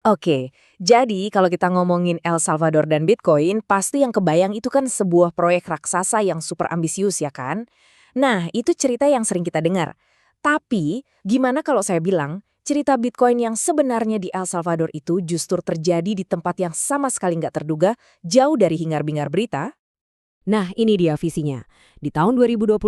Oke, jadi kalau kita ngomongin El Salvador dan Bitcoin, pasti yang kebayang itu kan sebuah proyek raksasa yang super ambisius ya kan? Nah, itu cerita yang sering kita dengar. Tapi, gimana kalau saya bilang, cerita Bitcoin yang sebenarnya di El Salvador itu justru terjadi di tempat yang sama sekali nggak terduga, jauh dari hingar-bingar berita? Nah, ini dia visinya. Di tahun 2021,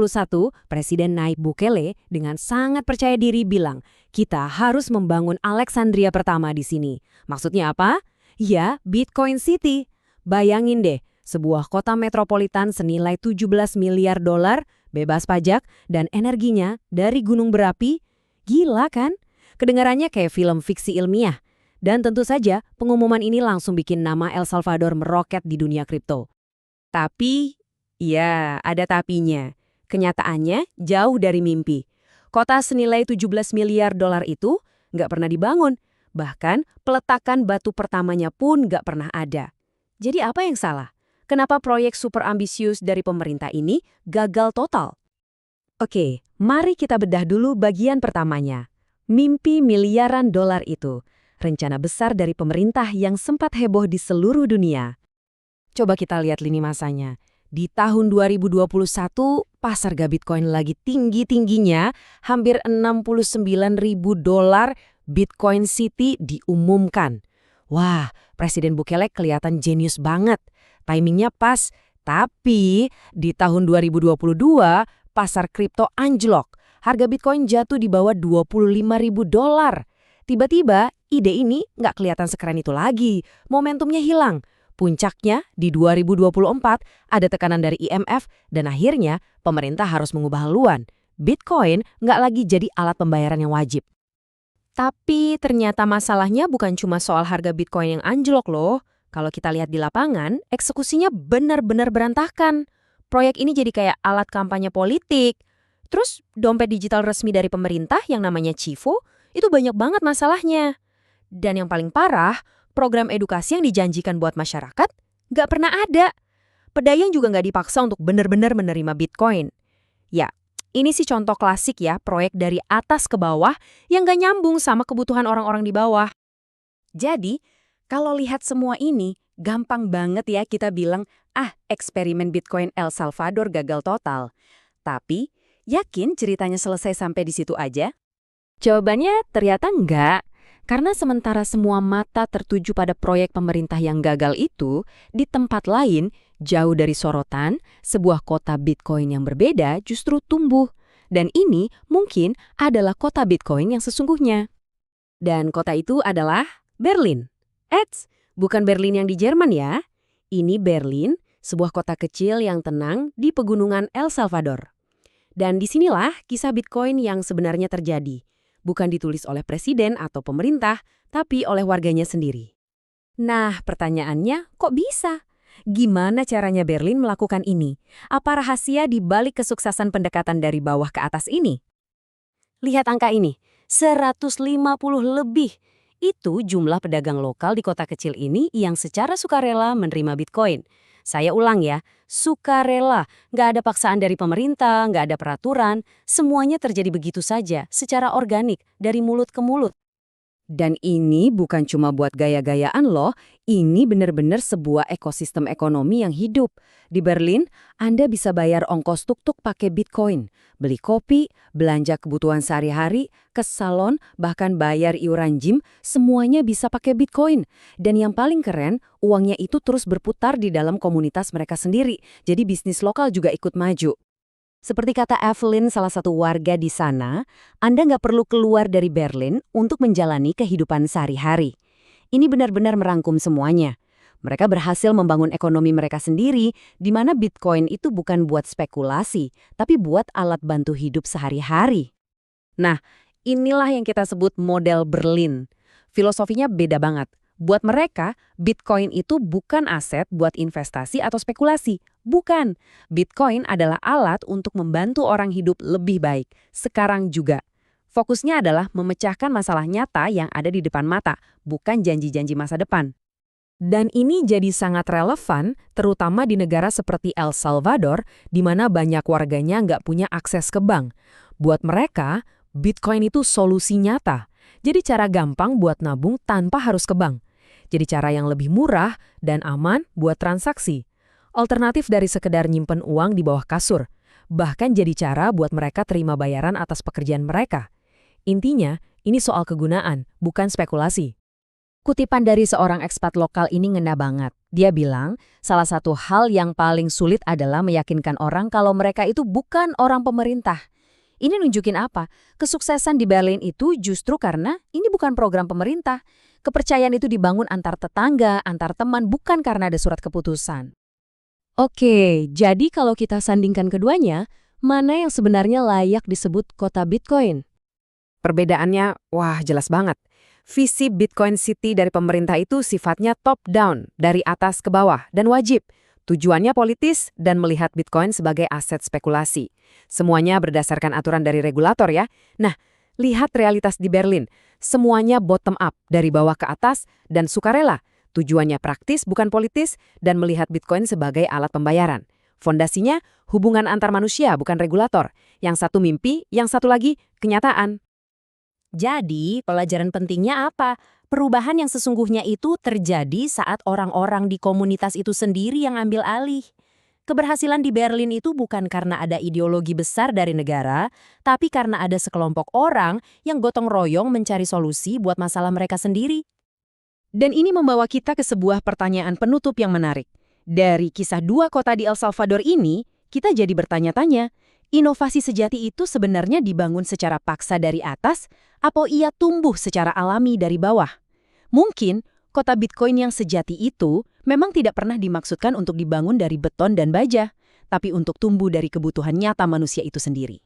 Presiden Nayib Bukele dengan sangat percaya diri bilang, kita harus membangun Alexandria pertama di sini. Maksudnya apa? Ya, Bitcoin City. Bayangin deh, sebuah kota metropolitan senilai 17 miliar dolar, bebas pajak, dan energinya dari gunung berapi. Gila kan? Kedengarannya kayak film fiksi ilmiah. Dan tentu saja, pengumuman ini langsung bikin nama El Salvador meroket di dunia kripto. Tapi, ya ada tapinya. Kenyataannya jauh dari mimpi. Kota senilai 17 miliar dolar itu nggak pernah dibangun. Bahkan peletakan batu pertamanya pun nggak pernah ada. Jadi apa yang salah? Kenapa proyek super ambisius dari pemerintah ini gagal total? Oke, mari kita bedah dulu bagian pertamanya. Mimpi miliaran dolar itu. Rencana besar dari pemerintah yang sempat heboh di seluruh dunia. Coba kita lihat lini masanya. Di tahun 2021, pasar Bitcoin lagi tinggi-tingginya, hampir 69.000 dolar, Bitcoin City diumumkan. Wah, Presiden Bukele kelihatan jenius banget. Timingnya pas. Tapi di tahun 2022, pasar kripto anjlok. Harga Bitcoin jatuh di bawah 25.000 dolar. Tiba-tiba, ide ini nggak kelihatan sekeren itu lagi. Momentumnya hilang. Puncaknya di 2024 ada tekanan dari IMF dan akhirnya pemerintah harus mengubah haluan. Bitcoin nggak lagi jadi alat pembayaran yang wajib. Tapi ternyata masalahnya bukan cuma soal harga Bitcoin yang anjlok loh. Kalau kita lihat di lapangan, eksekusinya benar-benar berantakan. Proyek ini jadi kayak alat kampanye politik. Terus dompet digital resmi dari pemerintah yang namanya Chivo itu banyak banget masalahnya. Dan yang paling parah, program edukasi yang dijanjikan buat masyarakat nggak pernah ada. Pedagang juga nggak dipaksa untuk benar-benar menerima Bitcoin. Ya, ini sih contoh klasik ya, proyek dari atas ke bawah yang nggak nyambung sama kebutuhan orang-orang di bawah. Jadi, kalau lihat semua ini, gampang banget ya kita bilang, eksperimen Bitcoin El Salvador gagal total. Tapi, yakin ceritanya selesai sampai di situ aja? Jawabannya ternyata enggak. Karena sementara semua mata tertuju pada proyek pemerintah yang gagal itu, di tempat lain, jauh dari sorotan, sebuah kota Bitcoin yang berbeda justru tumbuh. Dan ini mungkin adalah kota Bitcoin yang sesungguhnya. Dan kota itu adalah Berlin. Bukan Berlin yang di Jerman ya. Ini Berlin, sebuah kota kecil yang tenang di pegunungan El Salvador. Dan disinilah kisah Bitcoin yang sebenarnya terjadi. Bukan ditulis oleh presiden atau pemerintah, tapi oleh warganya sendiri. Nah, pertanyaannya, kok bisa? Gimana caranya Berlin melakukan ini? Apa rahasia di balik kesuksesan pendekatan dari bawah ke atas ini? Lihat angka ini, 150 lebih. Itu jumlah pedagang lokal di kota kecil ini yang secara sukarela menerima Bitcoin. Saya ulang ya, sukarela, nggak ada paksaan dari pemerintah, nggak ada peraturan, semuanya terjadi begitu saja, secara organik, dari mulut ke mulut. Dan ini bukan cuma buat gaya-gayaan loh, ini benar-benar sebuah ekosistem ekonomi yang hidup. Di Berlin, Anda bisa bayar ongkos tuk-tuk pakai Bitcoin, beli kopi, belanja kebutuhan sehari-hari, ke salon, bahkan bayar iuran gym, semuanya bisa pakai Bitcoin. Dan yang paling keren, uangnya itu terus berputar di dalam komunitas mereka sendiri, jadi bisnis lokal juga ikut maju. Seperti kata Evelyn, salah satu warga di sana, Anda nggak perlu keluar dari Berlin untuk menjalani kehidupan sehari-hari. Ini benar-benar merangkum semuanya. Mereka berhasil membangun ekonomi mereka sendiri, di mana Bitcoin itu bukan buat spekulasi, tapi buat alat bantu hidup sehari-hari. Nah, inilah yang kita sebut model Berlin. Filosofinya beda banget. Buat mereka, Bitcoin itu bukan aset buat investasi atau spekulasi. Bukan. Bitcoin adalah alat untuk membantu orang hidup lebih baik, sekarang juga. Fokusnya adalah memecahkan masalah nyata yang ada di depan mata, bukan janji-janji masa depan. Dan ini jadi sangat relevan, terutama di negara seperti El Salvador, di mana banyak warganya nggak punya akses ke bank. Buat mereka, Bitcoin itu solusi nyata. Jadi cara gampang buat nabung tanpa harus ke bank. Jadi cara yang lebih murah dan aman buat transaksi. Alternatif dari sekedar nyimpen uang di bawah kasur. Bahkan jadi cara buat mereka terima bayaran atas pekerjaan mereka. Intinya, ini soal kegunaan, bukan spekulasi. Kutipan dari seorang ekspat lokal ini ngena banget. Dia bilang, salah satu hal yang paling sulit adalah meyakinkan orang kalau mereka itu bukan orang pemerintah. Ini nunjukin apa? Kesuksesan di Berlin itu justru karena ini bukan program pemerintah. Kepercayaan itu dibangun antar tetangga, antar teman, bukan karena ada surat keputusan. Oke, jadi kalau kita sandingkan keduanya, mana yang sebenarnya layak disebut kota Bitcoin? Perbedaannya, wah jelas banget. Visi Bitcoin City dari pemerintah itu sifatnya top-down, dari atas ke bawah, dan wajib. Tujuannya politis dan melihat Bitcoin sebagai aset spekulasi. Semuanya berdasarkan aturan dari regulator ya. Nah, lihat realitas di Berlin. Semuanya bottom-up, dari bawah ke atas, dan sukarela. Tujuannya praktis, bukan politis, dan melihat Bitcoin sebagai alat pembayaran. Fondasinya, hubungan antar manusia, bukan regulator. Yang satu mimpi, yang satu lagi kenyataan. Jadi, pelajaran pentingnya apa? Perubahan yang sesungguhnya itu terjadi saat orang-orang di komunitas itu sendiri yang ambil alih. Keberhasilan di Berlin itu bukan karena ada ideologi besar dari negara, tapi karena ada sekelompok orang yang gotong royong mencari solusi buat masalah mereka sendiri. Dan ini membawa kita ke sebuah pertanyaan penutup yang menarik. Dari kisah dua kota di El Salvador ini, kita jadi bertanya-tanya, inovasi sejati itu sebenarnya dibangun secara paksa dari atas, atau ia tumbuh secara alami dari bawah? Mungkin, kota Bitcoin yang sejati itu memang tidak pernah dimaksudkan untuk dibangun dari beton dan baja, tapi untuk tumbuh dari kebutuhan nyata manusia itu sendiri.